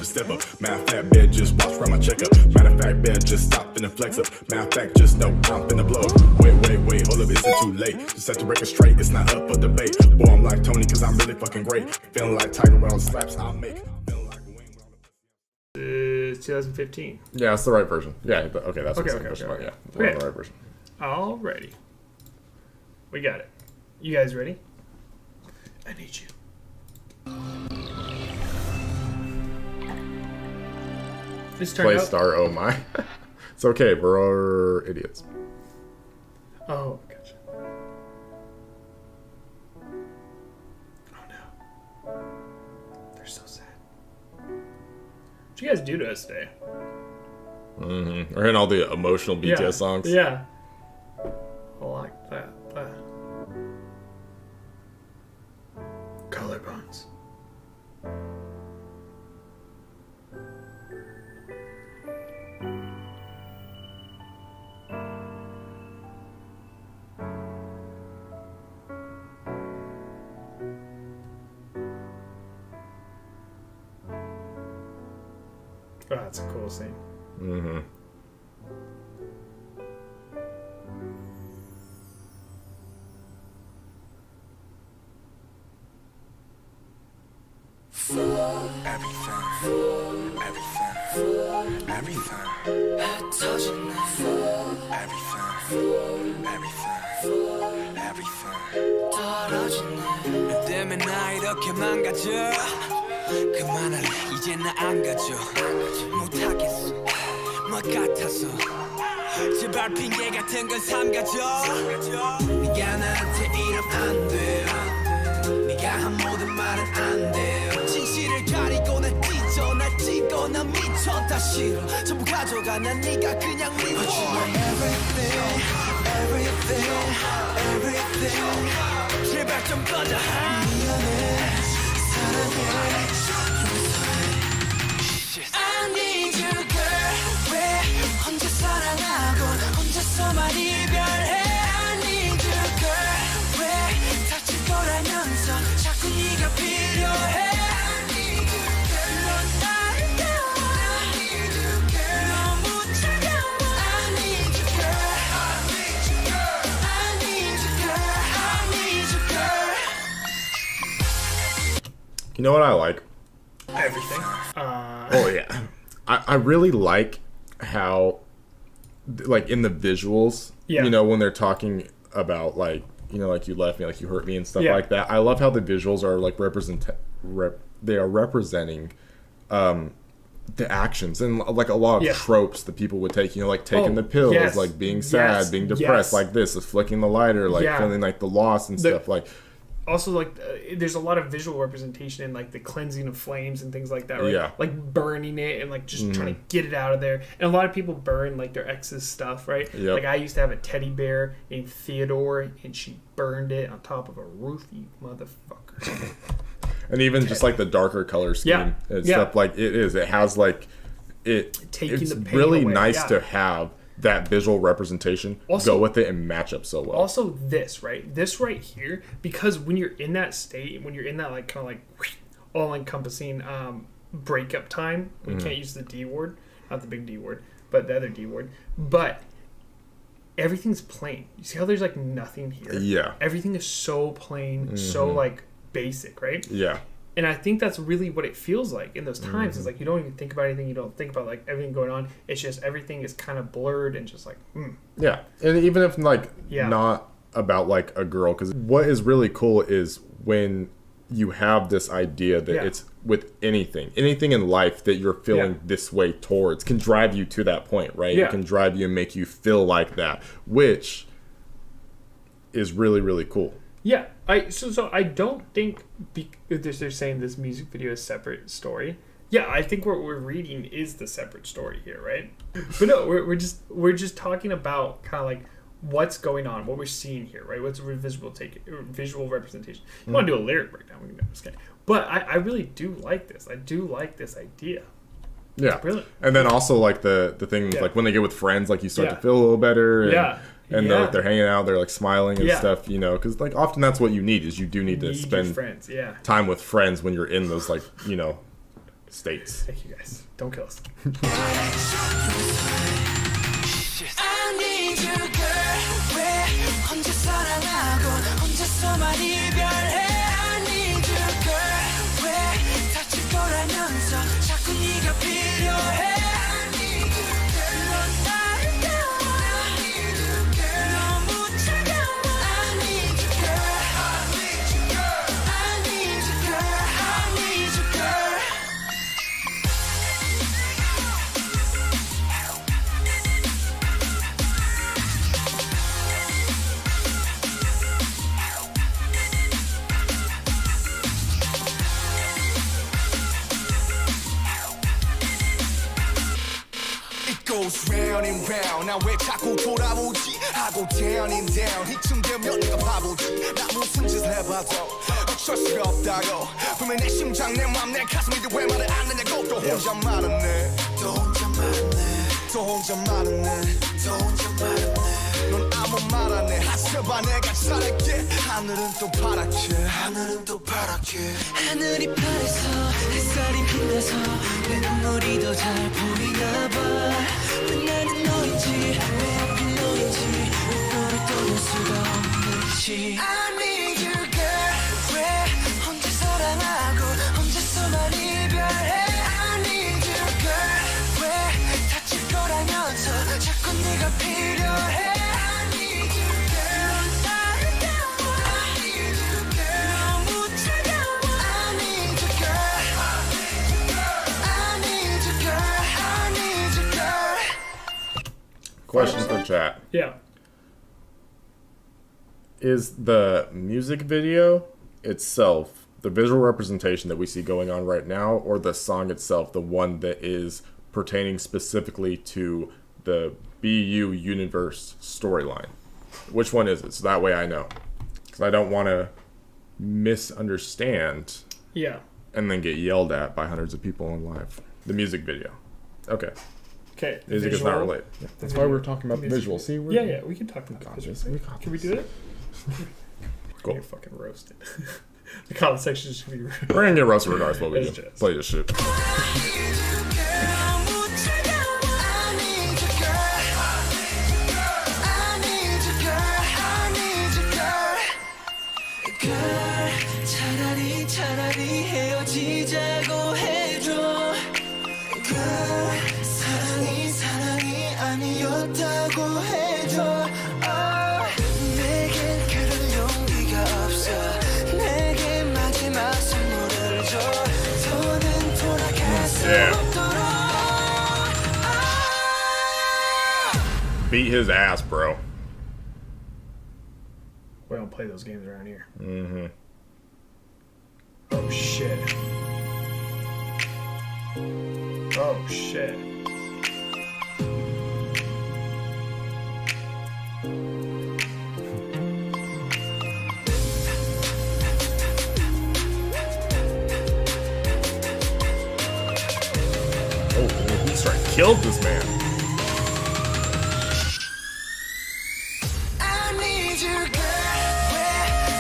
to step up. Matter of fact, bed just watch from my checkup. Matter of fact, bed just stop finna flex up. Matter of fact, just know I'm finna blow up. Wait, hold up, it's too late. Just set the record straight, it's not up for debate. Boy, I'm like Tony, cause I'm really fucking great. Feeling like Tiger with all the slaps I'll make. Feeling like Wayne with all the... 2015. Yeah, that's the right version. Yeah, okay, that's Okay. Yeah, the right version. Alrighty. We got it. You guys ready? I need you. This turned Play out... star, oh my. It's okay, we're idiots. Oh, gotcha. Oh no. They're so sad. What'd you guys do to us today? Mm-hmm. We're hearing all the emotional BTS songs. Yeah. I like that. Collarbones. Oh, that's a cool scene. Mm-hmm. 때문에 나 이렇게 망가져 그만할래 이제 나 안 가져 못하겠어 뭐 같아서 제발 핑계 같은 건 삼가져 네가 나한테 이러면 안 돼요 네가 한 모든 말은 안 돼요 진실을 가리고 날 찢어 날 찢고 난 미쳐 다 싫어 전부 가져가 난 네가 그냥 미워 But you are everything 제발 좀 꺼져 미안해 사랑해 I need you girl 왜 혼자 사랑하고 혼자서만 이별해 I need you girl 왜 다칠 거라면서 자꾸 네가 필요해 I need you girl 넌 아름다워 I need you girl 너무 차가워 I need you girl I need you girl I need you girl I need you girl You know what I like? Everything. Oh yeah, I really like how, like in the visuals, you know, when they're talking about like, you know, like you left me, like you hurt me and stuff like that. I love how the visuals are like they are representing the actions and like a lot of tropes that people would take, you know, like taking the pills, like being sad, being depressed, like this, is flicking the lighter, like feeling like the loss and stuff like. Also, like, there's a lot of visual representation in, like, the cleansing of flames and things like that, right? Yeah. Like, burning it and, like, just trying to get it out of there. And a lot of people burn, like, their ex's stuff, right? Yep. Like, I used to have a teddy bear named Theodore, and she burned it on top of a roof, you motherfucker. And even just, like, the darker color scheme and stuff, like, it has, like, it's really away. Nice to have that visual representation also, go with it and match up so well. Also this right here, because when you're in that state, when you're in that like kind of like all-encompassing breakup time, we can't use the D word, not the big D word, but the other D word, but everything's plain. You see how there's like nothing here? Yeah. Everything is so plain, so like basic, right? Yeah. And I think that's really what it feels like in those times. It's like you don't even think about anything. You don't think about like everything going on. It's just everything is kind of blurred and just like, Yeah. And even if like not about like a girl, because what is really cool is when you have this idea that it's with anything in life that you're feeling this way towards can drive you to that point, right? It can drive you and make you feel like that, which is really, really cool. Yeah, so I don't think they're saying this music video is separate story. Yeah, I think what we're reading is the separate story here, right? But no, we're just talking about kind of like what's going on, what we're seeing here, right? What's a visual representation? You want to do a lyric breakdown? We can do this. But I really do like this. I do like this idea. Yeah, brilliant. And then also like the thing like when they get with friends, like you start to feel a little better. And, and they're hanging out, they're like smiling and stuff, you know, because like often that's what you need is you do need to spend time with friends when you're in those like, you know, States. Thank you guys. Don't kill us. I need you, girl. 왜 혼자 사랑하고 혼자서만 이별해? I need you, girl. 왜 다칠 거라면서 자꾸 네가 필요해? I need you, girl. 넌 아름다워. I need you, girl. 너무 차가워. I need you, girl. I need you, girl. I need you, girl. I need you, girl. Goes round and round. 나 왜 자꾸 돌아오지? 하고 down and down. 이쯤 되면 내가 바보지. 나 무슨 짓을 해봐도 어쩔 수가 없다고. 분명 내 심장, 내 맘, 내 가슴이 왜 말을 안 하냐고. 또 혼자 말았네. 또 혼자 말았네. 또 혼자 말았네. 또 혼자 말았네. 넌 아무 말 안 해. 하셔봐 내가 잘할게. 하늘은 또 파랗게. 하늘은 또 파랗게. 하늘이 파래서 햇살이 빛나서 내 눈물이 더 잘 보이나 봐. 왜 나는 너인지 왜 하필 너인지 왜 너를 떠날 수가 없는지. I need you, girl. 왜 혼자 사랑하고 혼자서만 이별해? I need you, girl. 왜 다칠 거라면서 자꾸 네가 필요해? I need you, girl. 넌 아름다워. I need you, girl. 너무 차가워. I need you, girl. I need you, girl. I need you, girl. Question for chat. Yeah. Is the music video itself the visual representation that we see going on right now, or the song itself the one that is pertaining specifically to the BU universe storyline? Which one is it? So that way I know. Because I don't want to misunderstand Yeah. and then get yelled at by hundreds of people on live. The music video. Okay. Okay. Music is not related. Yeah. That's why we're talking about the visual. See? Yeah, yeah. We can talk about got the this. visual. We got Can we this. do it? Cool. You're fucking roasted. The comment section should be roasted. We're gonna get roasted regardless what we It's do. just- Play this shit. 차라리 헤어지자고 해줘. 사랑이 아니었다고 해줘. 내겐 그럴 용기가 없어. 내게 마지막 선물을 줘. 더는 돌아갈 수 없도록. Beat his ass, bro. We don't play those games around here. Mm-hmm. Oh shit. Oh shit. Oh, he straight killed this man. I need you, girl. 왜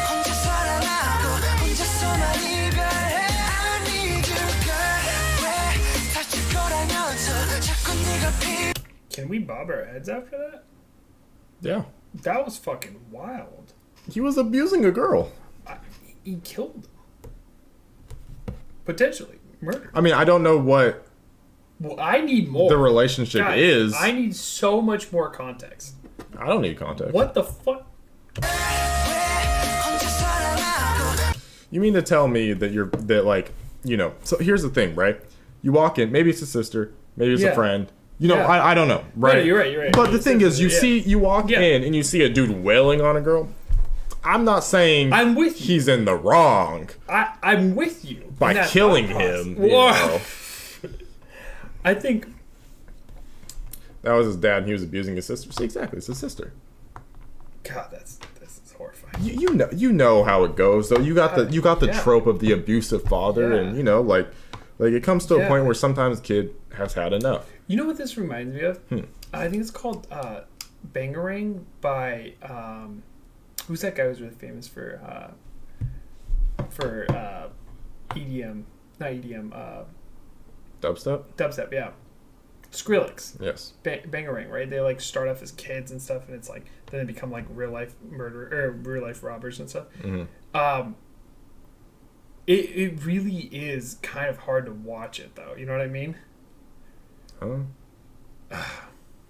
혼자 사랑하고 혼자서만 이별해? I need you, girl. 왜 다칠 거라면서 자꾸 네가 필요해? Can we bob our heads after that? Yeah. That was fucking wild. He was abusing a girl. He killed them. Potentially. Murder. I mean, I don't know what Well, I need more. the relationship Guys, is. I need so much more context. I don't need context. What the fuck? 혼자 사랑하고 You mean to tell me that like, you know, so here's the thing, right? You walk in, maybe it's a sister, maybe it's a Yeah. friend. You know, Yeah. I don't know, right? Yeah, you're right. But the It's thing is, sister, yeah. you walk Yeah. in and you see a dude wailing on a girl. I'm not saying I'm with you. he's in the wrong I'm with you. by in that killing thought process. him. You Whoa. know. I think That was his dad and he was abusing his sister. See, exactly, it's his sister. God, this is horrifying. You know how it goes though. You got the Yeah. trope of the abusive father, Yeah. and you know, like it comes to a Yeah. point where sometimes the kid has had enough. You know what this reminds me of? I think it's called Bangarang by who's that guy who's really famous for EDM? Not EDM. Dubstep, yeah. Skrillex. Yes. Bangarang, right? They like start off as kids and stuff, and it's like then they become like real life real life robbers and stuff. Mm-hmm. It really is kind of hard to watch it though. You know what I mean?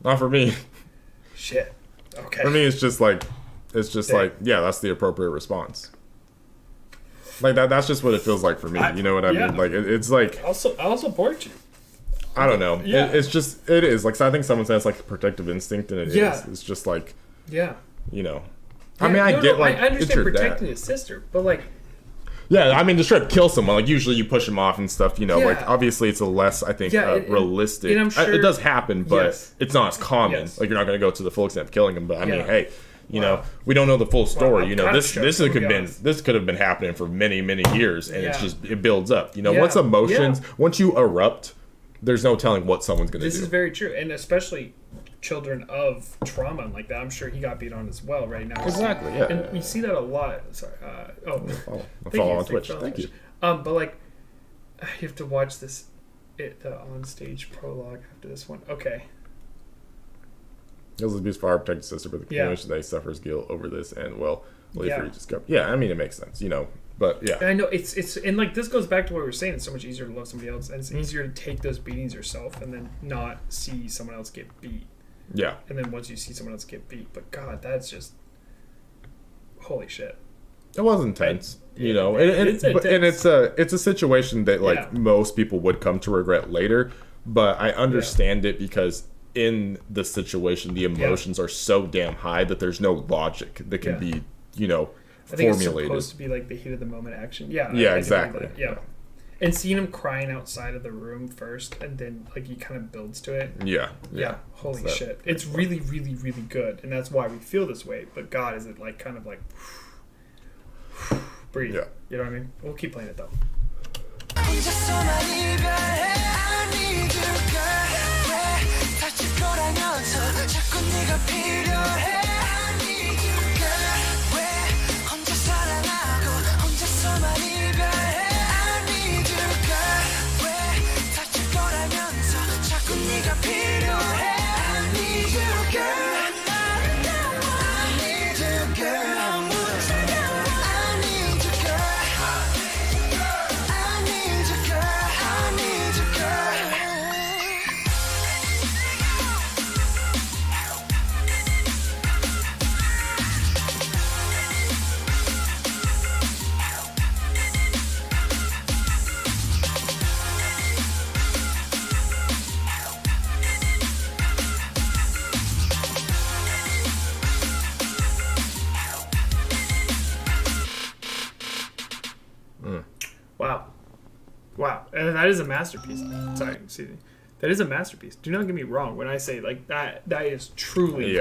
Not for me. Shit. Okay. For me, it's just like yeah, that's the appropriate response. Like that's just what it feels like for me. You know what I mean? Like it's like I'll support you. I don't know. Yeah. It is like, so I think someone says like a protective instinct, and it is. It's just like, yeah. You know, Yeah, I mean, I understand it's your protecting dad. his sister, but like, yeah, I mean, to straight up kill someone, like usually you push them off and stuff. You know, Yeah. like obviously it's a less, I think, realistic. and I'm sure, it does happen, but it's not as common. Yes. Like you're not going to go to the full extent of killing them. But I mean, Yeah. hey, you know, we don't know the full story. I'm You know, kinda this shook, this could have been happening for many years, and it's Yeah. just it builds up. You know, Yeah. once emotions, once you erupt, there's no telling what someone's going to do. This is very true, and especially children of trauma like that. I'm sure he got beat on as well right now. Exactly, yeah. And we see that a lot. Sorry. Follow on Twitch. Thank you. But like, you have to watch the on stage prologue after this one. Okay. His abuse for our protected sister, but the community today suffers guilt over this, and I mean, it makes sense, you know. But yeah, and I know it's and like this goes back to what we were saying. It's so much easier to love somebody else, and it's easier to take those beatings yourself, and then not see someone else get beat. Yeah. And then once you see someone else get beat, but God, that's just holy shit. It was intense, you know, it's a situation that like most people would come to regret later, but I understand it because in the situation the emotions are so damn high that there's no logic that can be, you know, I think formulated. It's supposed to be like the heat of the moment action. Yeah. Yeah, I exactly. Yeah. And seeing him crying outside of the room first, and then like he kind of builds to it. Yeah. Holy shit! It's really, really, really good, and that's why we feel this way. But God, is it like kind of like breathe? Yeah. You know what I mean? We'll keep playing it though. Wow. And that is a masterpiece. Sorry, excuse me. That is a masterpiece. Do not get me wrong when I say like that is truly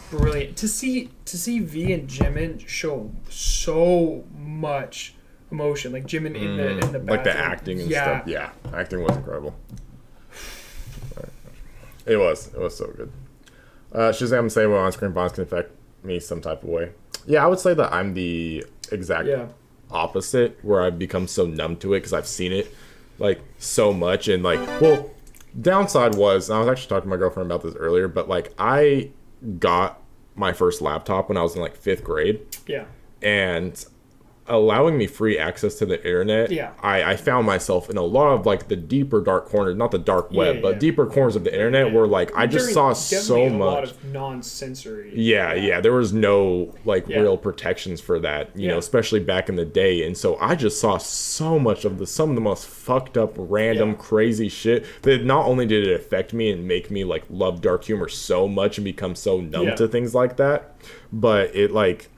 brilliant. To see V and Jimin show so much emotion. Like Jimin in the bathroom. Like the acting and stuff. Yeah. Acting was incredible. It was so good. Shazam saying well on screen bonds can affect me some type of way. Yeah, I would say that I'm the exact opposite, where I've become so numb to it because I've seen it like so much. And like, well, downside was, and I was actually talking to my girlfriend about this earlier, but like I got my first laptop when I was in like 5th grade. Yeah. And allowing me free access to the internet, I found myself in a lot of like the deeper dark corners, not the dark web, but deeper corners of the internet where like I just saw so much. A lot of non-sensory. Yeah, there was no like real protections for that, you know, especially back in the day. And so I just saw so much of some of the most fucked up, random, crazy shit that not only did it affect me and make me like love dark humor so much and become so numb to things like that, but it like,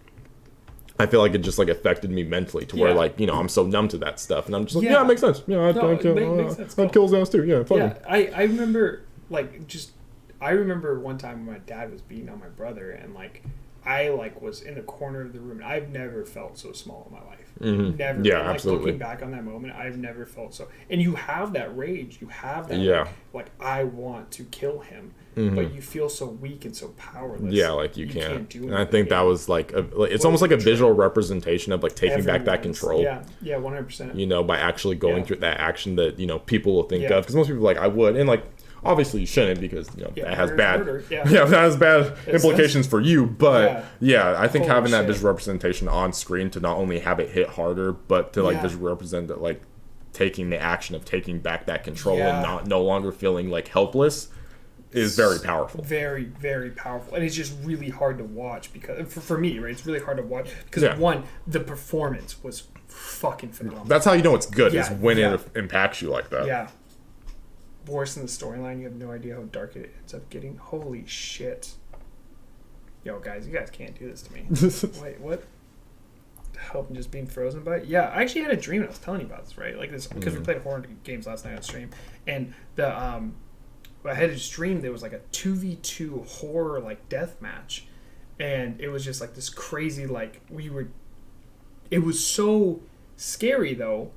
I feel like it just like affected me mentally to where like, you know, I'm so numb to that stuff and I'm just like, it makes sense. Yeah, that kills ass too. Yeah, fuck him. I remember like I remember one time when my dad was beating on my brother and like I like was in the corner of the room. I've never felt so small in my life. Mm-hmm. Never. Yeah, like, absolutely. Looking back on that moment, I've never felt so. And you have that rage. You have that. Yeah. Like I want to kill him, but you feel so weak and so powerless. Yeah, like you can't. do it. And I think that was like it's almost like a visual representation of like taking back that control. Yeah, 100%. You know, by actually going through that action that, you know, people will think Yeah. of, because most people are like, I would, and like obviously you shouldn't, because, you know, that has bad murder. Yeah. that has bad implications for you. But I think Holy having that shit. visual representation on screen to not only have it hit harder, but to like Yeah. visually represent that, like taking the action of taking back that control Yeah. and no longer feeling like helpless, is very powerful. Very, very powerful. And it's just really hard to watch because, for me, right, it's really hard to watch because, one, the performance was fucking phenomenal. That's how you know it's good, is when Yeah. it impacts you like that. Yeah. Worse than the storyline, you have no idea how dark it ends up getting. Holy shit. Yo, guys, you guys can't do this to me. Wait, what? Help, just being frozen by it? Yeah, I actually had a dream, and I was telling you about this, right? Like this, because we played horror games last night on stream, and I had a stream. There was like a 2v2 horror like death match, and it was just like this crazy like it was so scary though,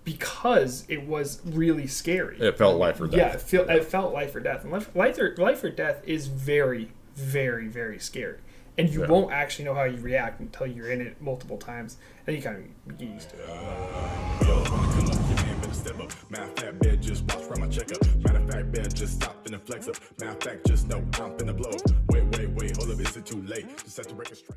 because it was really scary. It felt life or death. Yeah, it felt life or death, and life or death is very, very, very scary, and you won't actually know how you react until you're in it multiple times, and you kind of get used to it. Matter of fact, bed just watch from my checkup. Matter of fact, bed just stop and flex up. Matter of fact, just know I'm finna blow up. Wait, hold up, is it too late? Just set the record straight.